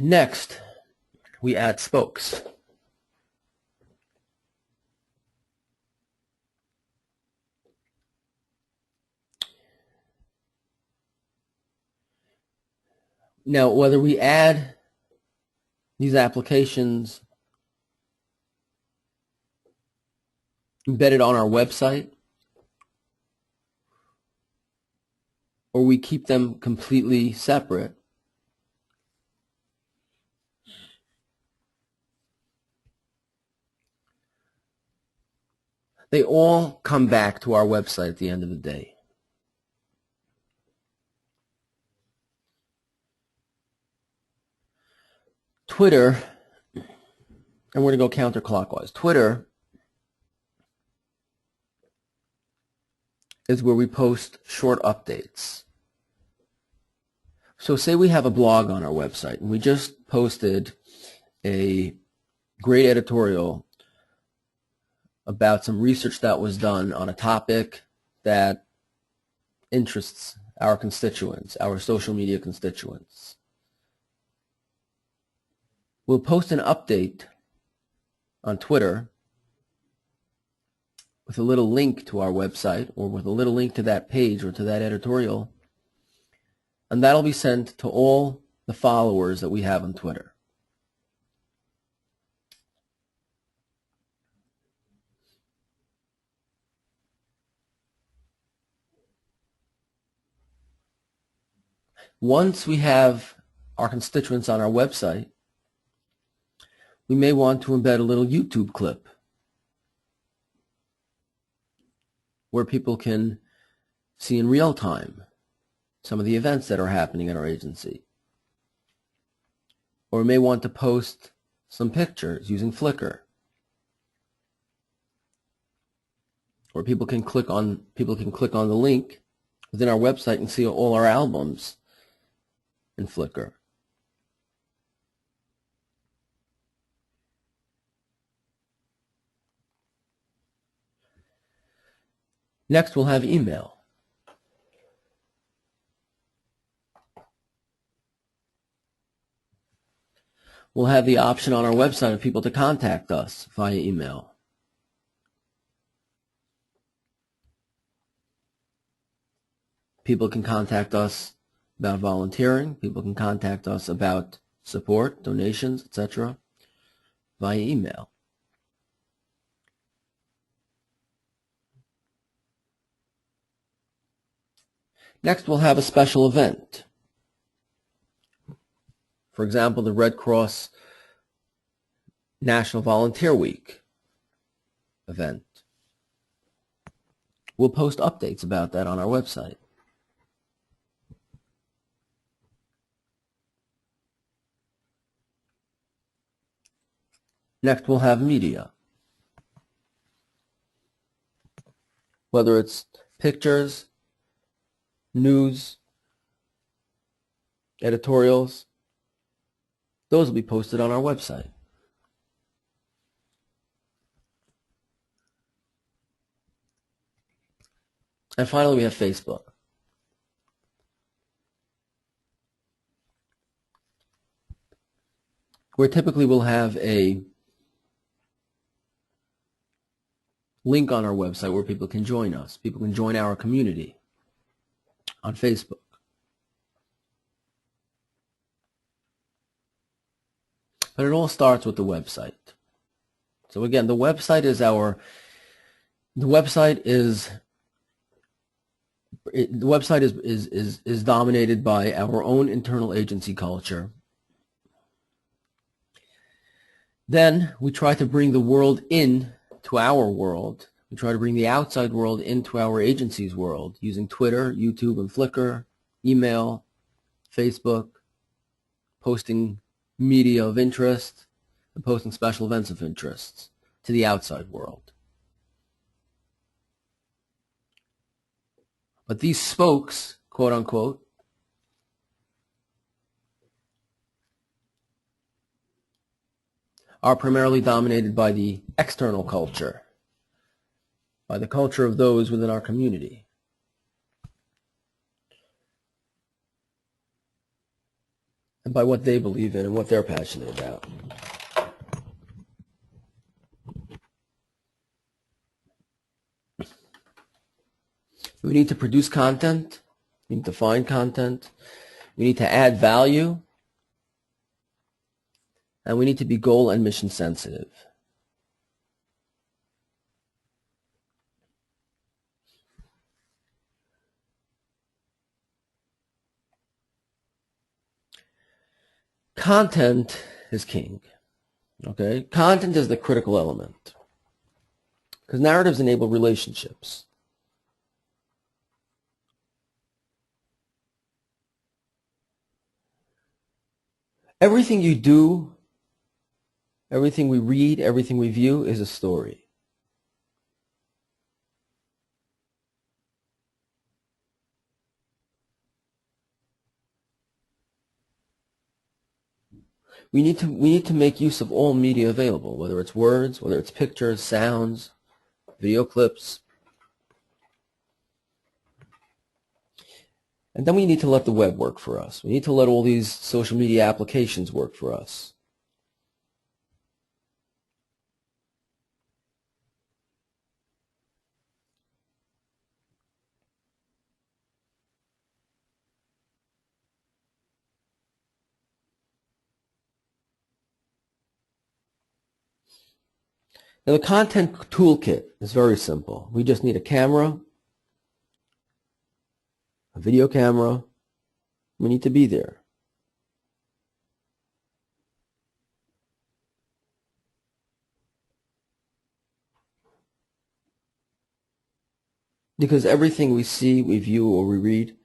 Next, we add spokes. Now, whether we add these applications embedded on our website or we keep them completely separate, they all come back to our website at the end of the day. Twitter, and we're going to go counterclockwise. Twitter is where we post short updates. So say we have a blog on our website and we just posted a great editorial about some research that was done on a topic that interests our constituents, our social media constituents. We'll post an update on Twitter with a little link to our website or with a little link to that page or to that editorial, and that'll be sent to all the followers that we have on Twitter. Once we have our constituents on our website, we may want to embed a little YouTube clip where people can see in real time some of the events that are happening at our agency. Or we may want to post some pictures using Flickr, where people can click on the link within our website and see all our albums in Flickr. Next, we'll have email. We'll have the option on our website of people to contact us via email. People can contact us about volunteering. People can contact us about support, donations, etc. via email. Next, we'll have a special event. For example, the Red Cross National Volunteer Week event. We'll post updates about that on our website. Next, we'll have media. Whether it's pictures, news, editorials, those will be posted on our website. And finally, we have Facebook. Where typically we'll have a link on our website where people can join us. People can join our community on Facebook. But it all starts with the website. So again, the website is dominated by our own internal agency culture. Then we try to bring the world in to our world. We try to bring the outside world into our agency's world using Twitter, YouTube, and Flickr, email, Facebook, posting media of interest, and posting special events of interest to the outside world. But these spokes, quote unquote, are primarily dominated by the external culture, by the culture of those within our community. and by what they believe in and what they're passionate about. We need to produce content. We need to find content. We need to add value. And we need to be goal and mission sensitive. Content is king. Okay? Content is the critical element. Because narratives enable relationships. Everything you do, everything we read, everything we view is a story. We need to make use of all media available, whether it's words, whether it's pictures, sounds, video clips. And then we need to let the web work for us. We need to let all these social media applications work for us. Now the content toolkit is very simple. We just need a camera, a video camera. We need to be there. Because everything we see, we view, or we read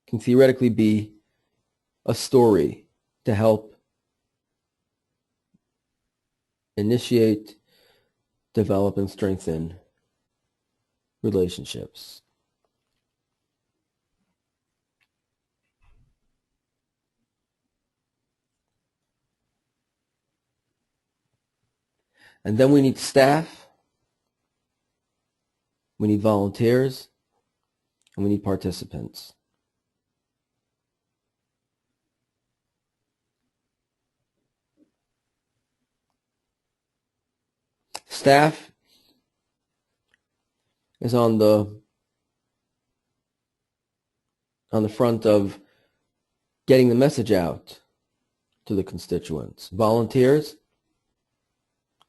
can theoretically be a story to help initiate, develop, and strengthen relationships. And then we need staff, we need volunteers, and we need participants. Staff is on the front of getting the message out to the constituents. Volunteers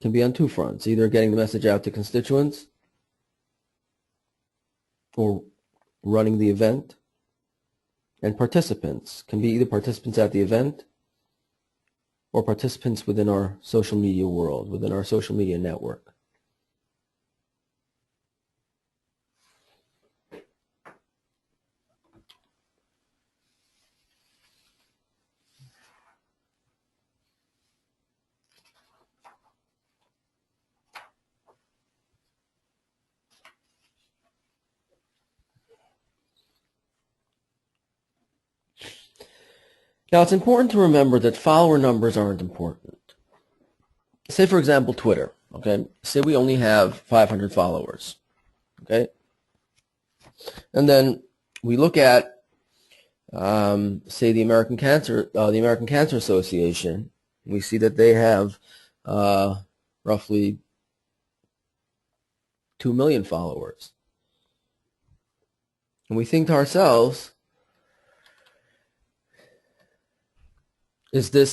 can be on two fronts, either getting the message out to constituents or running the event. And participants can be either participants at the event or participants within our social media world, within our social media network. Now, it's important to remember that follower numbers aren't important. Say, for example, Twitter, okay? Say we only have 500 followers, okay? And then we look at, say, the American Cancer Association. We see that they have roughly 2 million followers. And we think to ourselves,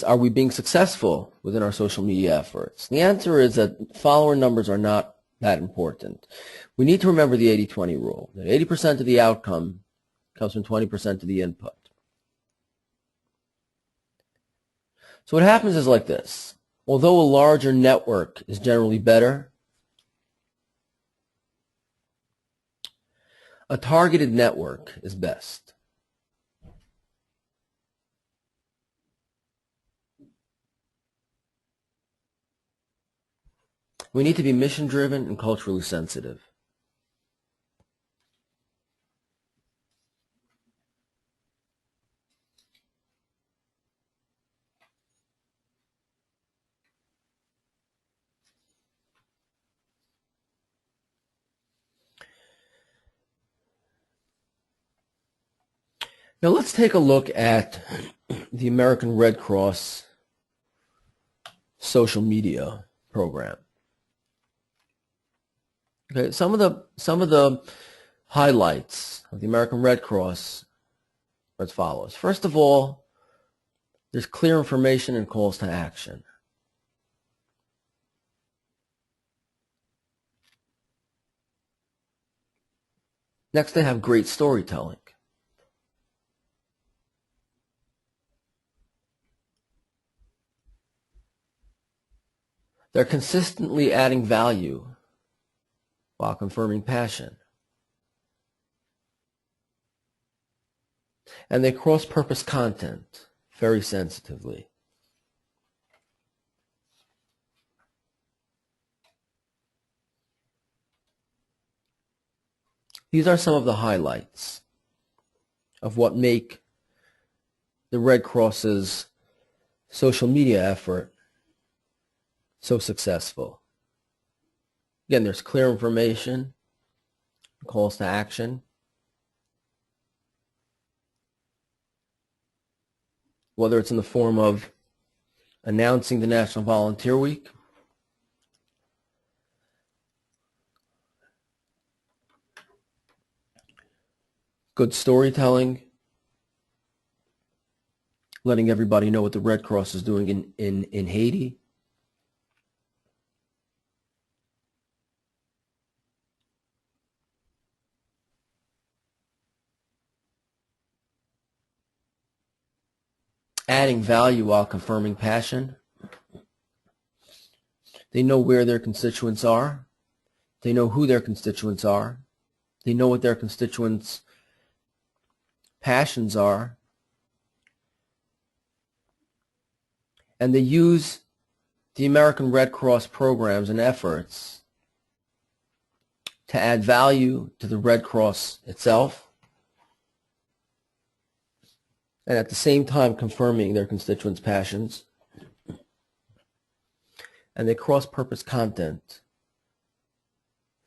are we being successful within our social media efforts? The answer is that follower numbers are not that important. We need to remember the 80-20 rule, that 80% of the outcome comes from 20% of the input. So what happens is like this. Although a larger network is generally better, a targeted network is best. We need to be mission-driven and culturally sensitive. Now let's take a look at the American Red Cross social media program. Okay, some of the highlights of the American Red Cross are as follows. First of all, there's clear information and calls to action. Next, they have great storytelling. They're consistently adding value while confirming passion. And they cross-purpose content very sensitively. These are some of the highlights of what make the Red Cross's social media effort so successful. Again, there's clear information, calls to action, whether it's in the form of announcing the National Volunteer Week, good storytelling, letting everybody know what the Red Cross is doing in Haiti, adding value while confirming passion. They know where their constituents are. They know who their constituents are. They know what their constituents' passions are. And they use the American Red Cross programs and efforts to add value to the Red Cross itself, and at the same time confirming their constituents' passions. And they cross-purpose content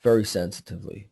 very sensitively.